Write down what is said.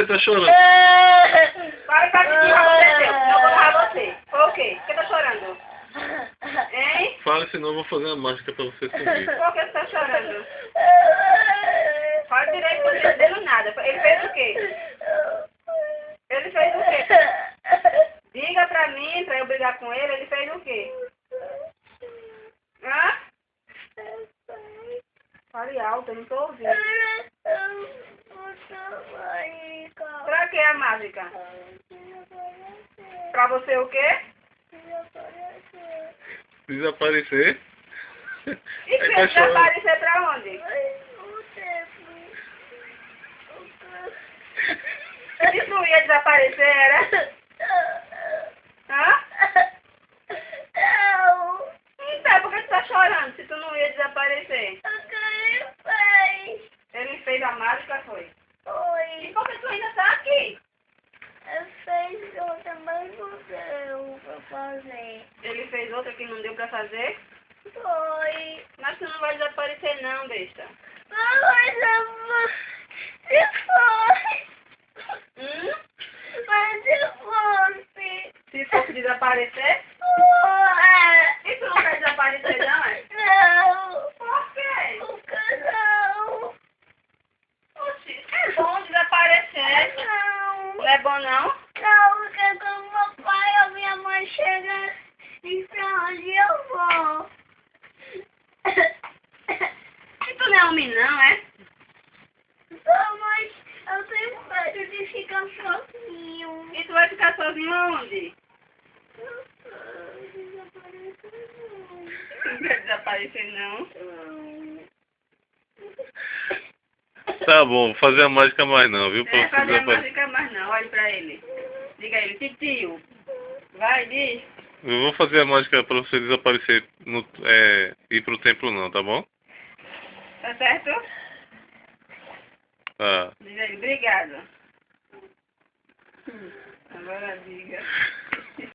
você tá chorando? Para de você, eu vou amarrar você. Foi o quê? Por que tá chorando? Hein? Fala, senão eu vou fazer uma mágica pra você sumir. Por que você tá chorando? Fala direito, não tô entendendo nada. Ele fez o quê? Ele fez o quê? Diga pra mim, pra eu brigar com ele, ele fez o quê? Hã? Fale alto, eu não tô ouvindo. Pra que a mágica? Pra você o quê? Desaparecer? E Aí você tá chorando. desaparecer pra onde? Você disse que não ia desaparecer, era? Hã? Então, por que você tá chorando se tu não ia desaparecer? Ele fez a mágica, foi? E por que tu ainda tá aqui? Ele fez outra que não deu pra fazer? Mas tu não vai desaparecer não, besta. Se fosse desaparecer? E tu não quer desaparecer não, é? Por quê? Oxi, é bom desaparecer. Não é bom não? E tu não é homem não, é? E tu vai ficar sozinho onde? Não quer desaparecer não? Tá bom, vou fazer a mágica mais não, viu? Pra Não você é fazer a desaparecer. mágica mais não, olhe pra ele. Diga a ele, titio. Vai, diz. Eu vou fazer a mágica pra você desaparecer, ir pro templo não, tá bom? Tá certo? Tá. Diz a ele, obrigado. Agora diga.